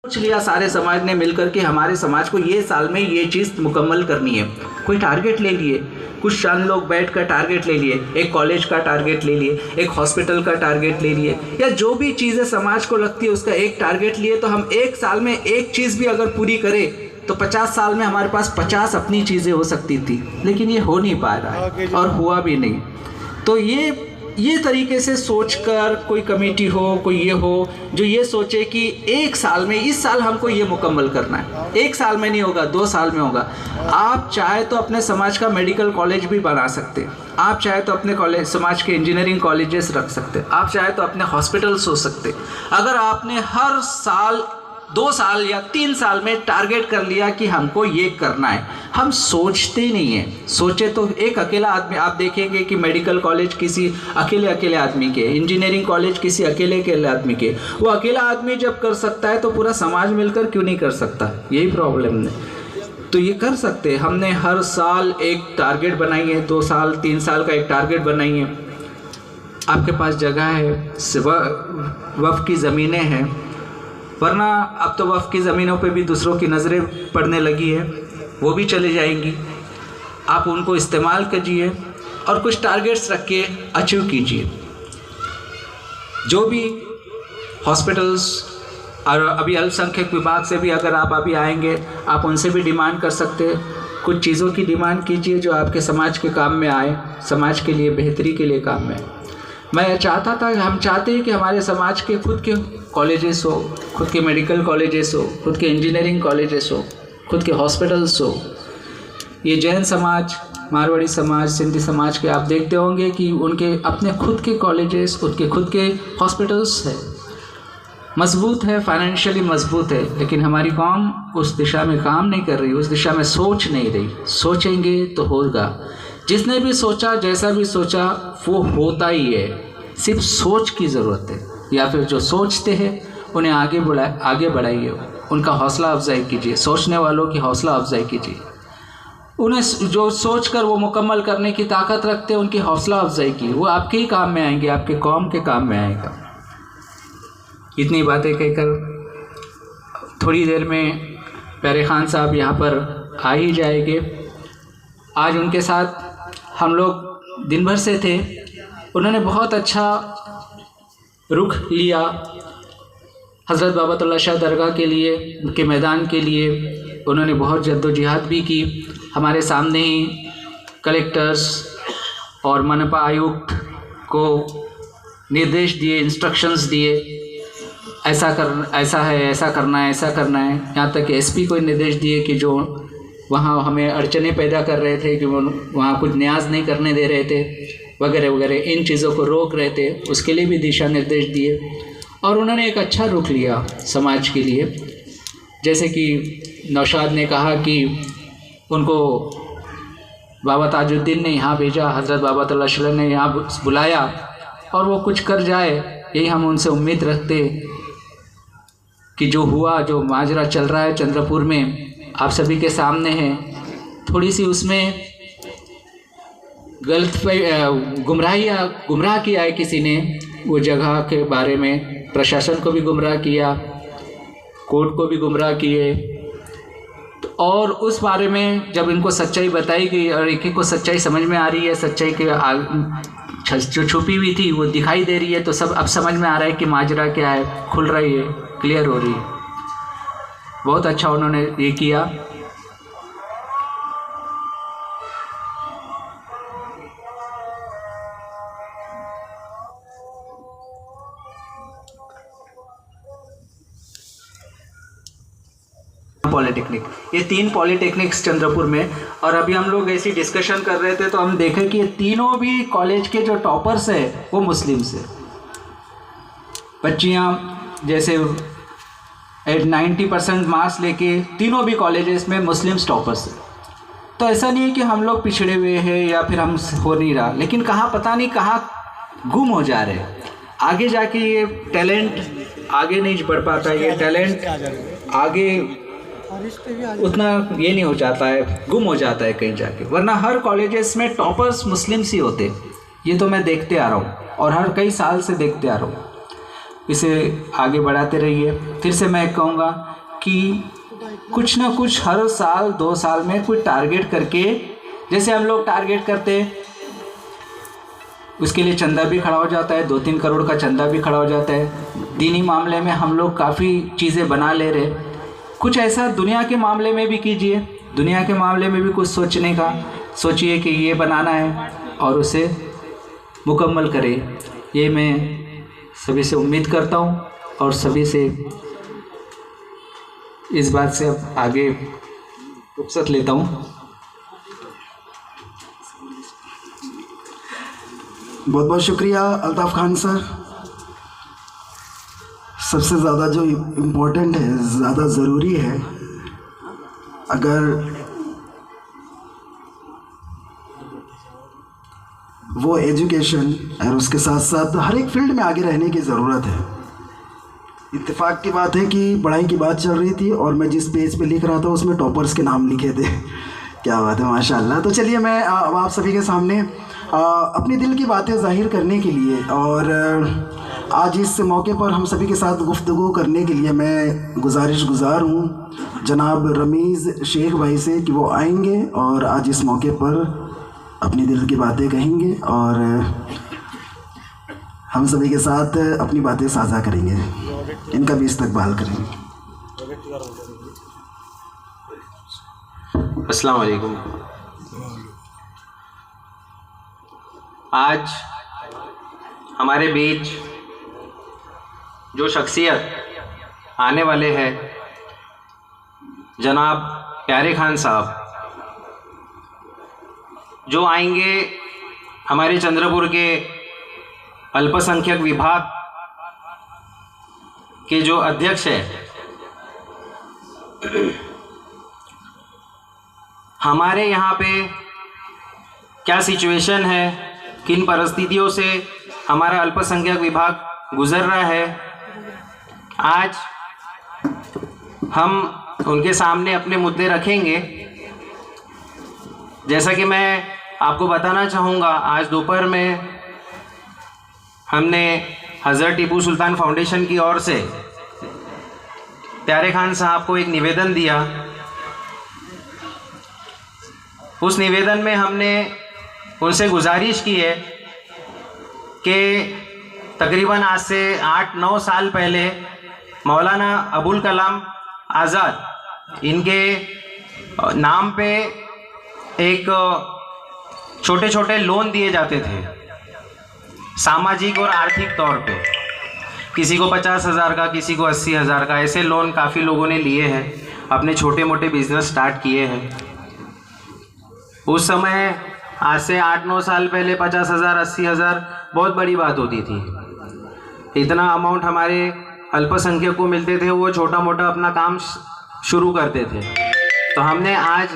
सोच लिया सारे समाज ने मिलकर के हमारे समाज को ये साल में ये चीज़ मुकम्मल करनी है, कोई टारगेट ले लिए, कुछ चंद लोग बैठ कर टारगेट ले लिए, एक कॉलेज का टारगेट ले लिए, एक हॉस्पिटल का टारगेट ले लिए, या जो भी चीज़ें समाज को लगती है उसका एक टारगेट लिए। तो हम एक साल में एक चीज़ भी अगर पूरी करें तो 50 साल में हमारे पास 50 अपनी चीज़ें हो सकती थी, लेकिन ये हो नहीं पा रहा है और हुआ भी नहीं। तो ये तरीके से सोचकर कोई कमेटी हो, कोई ये हो जो ये सोचे कि एक साल में, इस साल हमको ये मुकम्मल करना है, एक साल में नहीं होगा 2 साल में होगा। आप चाहे तो अपने समाज का मेडिकल कॉलेज भी बना सकते हैं, आप चाहे तो अपने कॉलेज समाज के इंजीनियरिंग कॉलेजेस रख सकते, आप चाहे तो अपने हॉस्पिटल्स हो सकते। अगर आपने हर साल 2 साल या 3 साल में टारगेट कर लिया कि हमको ये करना है, हम सोचते ही नहीं हैं। सोचे तो एक अकेला आदमी, आप देखेंगे कि मेडिकल कॉलेज किसी अकेले आदमी के, इंजीनियरिंग कॉलेज किसी अकेले आदमी के, वो अकेला आदमी जब कर सकता है तो पूरा समाज मिलकर क्यों नहीं कर सकता? यही प्रॉब्लम है। तो ये कर सकते हैं। हमने हर साल एक टारगेट बनाई है, 2 साल 3 साल का एक टारगेट बनाई है। आपके पास जगह है, वक्फ की ज़मीनें हैं, वरना अब तो वक्फ की ज़मीनों पे भी दूसरों की नज़रें पड़ने लगी है, वो भी चले जाएंगी। आप उनको इस्तेमाल कीजिए और कुछ टारगेट्स रख के अचीव कीजिए। जो भी हॉस्पिटल्स और अभी अल्पसंख्यक विभाग से भी अगर आप अभी आएंगे, आप उनसे भी डिमांड कर सकते हैं। कुछ चीज़ों की डिमांड कीजिए जो आपके समाज के काम में आए, समाज के लिए बेहतरी के लिए काम में आए। मैं चाहता था, हम चाहते हैं कि हमारे समाज के खुद के कॉलेजेस हो, खुद के मेडिकल कॉलेजेस हो, खुद के इंजीनियरिंग कॉलेजेस हो, खुद के हॉस्पिटल्स हो। ये जैन समाज, मारवाड़ी समाज, सिंधी समाज के आप देखते होंगे कि उनके अपने खुद के कॉलेजेस, उनके खुद के हॉस्पिटल्स है, मजबूत है, फाइनेंशियली मजबूत है, लेकिन हमारी कौम उस दिशा में काम नहीं कर रही, उस दिशा में सोच नहीं रही। सोचेंगे तो होगा। जिसने भी सोचा, जैसा भी सोचा, वो होता ही है। सिर्फ सोच की ज़रूरत है, या फिर जो सोचते हैं उन्हें आगे बढ़ाइए, उनका हौसला अफजाई कीजिए, सोचने वालों की हौसला अफजाई कीजिए। उन्हें जो सोच कर वो मुकम्मल करने की ताकत रखते हैं, उनकी हौसला अफजाई की, वो आपके ही काम में आएंगे, आपके कौम के काम में आएगा। इतनी बातें कहकर थोड़ी देर में प्यारे खान साहब यहाँ पर आ ही जाएंगे। आज उनके साथ हम लोग दिन भर से थे। उन्होंने बहुत अच्छा रुख लिया हज़रत बाबतुल्लाह शाह दरगाह के लिए, के मैदान के लिए। उन्होंने बहुत जद्दोजहद भी की। हमारे सामने ही कलेक्टर्स और मनपा आयुक्त को निर्देश दिए, इंस्ट्रक्शंस दिए, ऐसा करना है। यहाँ तक कि एसपी को निर्देश दिए कि जो वहाँ हमें अड़चने पैदा कर रहे थे, कि वो वहाँ कुछ न्याज नहीं करने दे रहे थे, वगैरह वगैरह, इन चीज़ों को रोक रहे थे, उसके लिए भी दिशा निर्देश दिए। और उन्होंने एक अच्छा रुख लिया समाज के लिए। जैसे कि नौशाद ने कहा कि उनको बाबा ताजुद्दीन ने यहाँ भेजा, हज़रत बाबतुल्लाह शाह ने यहाँ बुलाया, और वो कुछ कर जाए, यही हम उनसे उम्मीद रखते कि जो हुआ, जो माजरा चल रहा है चंद्रपुर में, आप सभी के सामने है। थोड़ी सी उसमें गुमराह किया है किसी ने, वो जगह के बारे में प्रशासन को भी गुमराह किया, कोर्ट को भी गुमराह किए। और उस बारे में जब इनको सच्चाई बताई गई और एक को सच्चाई समझ में आ रही है, सच्चाई के जो छुपी हुई थी वो दिखाई दे रही है, तो सब अब समझ में आ रहा है कि माजरा क्या है, खुल रही है, क्लियर हो रही है। बहुत अच्छा उन्होंने ये किया। पॉलिटेक्निक, ये 3 पॉलिटेक्निक्स चंद्रपुर में। और अभी हम लोग ऐसी डिस्कशन कर रहे थे तो हम देखे कि ये तीनों भी कॉलेज के जो टॉपर्स है वो मुस्लिम्स है। बच्चियाँ जैसे 90% मार्क्स लेके तीनों भी कॉलेजेस में मुस्लिम्स टॉपर्स है। तो ऐसा नहीं है कि हम लोग पिछड़े हुए हैं या फिर हम हो नहीं रहा, लेकिन कहाँ पता नहीं कहाँ गुम हो जा रहे हैं। आगे जाके ये टैलेंट आगे नहीं बढ़ पाता, ये टैलेंट आगे उतना ये नहीं हो जाता है, गुम हो जाता है कहीं जाके। वरना हर कॉलेजेस में टॉपर्स मुस्लिम्स ही होते, ये तो मैं देखते आ रहा हूँ और हर कई साल से देखते आ रहा हूँ। इसे आगे बढ़ाते रहिए। फिर से मैं कहूँगा कि कुछ ना कुछ हर साल 2 साल में कुछ टारगेट करके, जैसे हम लोग टारगेट करते उसके लिए चंदा भी खड़ा हो जाता है, 2-3 करोड़ का चंदा भी खड़ा हो जाता है। दीनी मामले में हम लोग काफ़ी चीज़ें बना ले रहे, कुछ ऐसा दुनिया के मामले में भी कीजिए। दुनिया के मामले में भी कुछ सोचने का सोचिए कि ये बनाना है और उसे मुकम्मल करें। ये मैं सभी से उम्मीद करता हूँ और सभी से इस बात से अब आगे रुखसत लेता हूँ। बहुत बहुत शुक्रिया अल्ताफ़ खान सर। सबसे ज़्यादा जो इम्पोर्टेंट है, ज़्यादा ज़रूरी है, अगर वो एजुकेशन और उसके साथ साथ हर एक फील्ड में आगे रहने की ज़रूरत है। इत्तेफाक की बात है कि पढ़ाई की बात चल रही थी और मैं जिस पेज पे लिख रहा था उसमें टॉपर्स के नाम लिखे थे। क्या बात है, माशाल्लाह। तो चलिए मैं अब आप सभी के सामने अपनी दिल की बातें ज़ाहिर करने के लिए और आज इस मौके पर हम सभी के साथ गुफ्तगू करने के लिए मैं गुज़ार हूँ जनाब रमीज़ शेख भाई से कि वो आएंगे और आज इस मौके पर अपनी दिल की बातें कहेंगे और हम सभी के साथ अपनी बातें साझा करेंगे। इनका भी इस्तकबाल करेंगे। अस्सलाम वालेकुम। आज हमारे बीच जो शख्सियत आने वाले हैं जनाब प्यारे खान साहब, जो आएंगे हमारे चंद्रपुर के अल्पसंख्यक विभाग के जो अध्यक्ष हैं। हमारे यहाँ पे क्या सिचुएशन है, किन परिस्थितियों से हमारा अल्पसंख्यक विभाग गुजर रहा है, आज हम उनके सामने अपने मुद्दे रखेंगे। जैसा कि मैं आपको बताना चाहूँगा, आज दोपहर में हमने हज़रत टीपू सुल्तान फाउंडेशन की ओर से प्यारे खान साहब को एक निवेदन दिया। उस निवेदन में हमने उनसे गुजारिश की है कि तकरीबन आज से 8-9 साल पहले मौलाना अबुल कलाम आज़ाद इनके नाम पे एक छोटे छोटे लोन दिए जाते थे, सामाजिक और आर्थिक तौर पे। किसी को 50,000 का, किसी को 80,000 का, ऐसे लोन काफ़ी लोगों ने लिए हैं, अपने छोटे मोटे बिजनेस स्टार्ट किए हैं। उस समय आज से 8-9 साल पहले 50,000 80,000 बहुत बड़ी बात होती थी। इतना अमाउंट हमारे अल्पसंख्यक को मिलते थे, वो छोटा मोटा अपना काम शुरू करते थे। तो हमने आज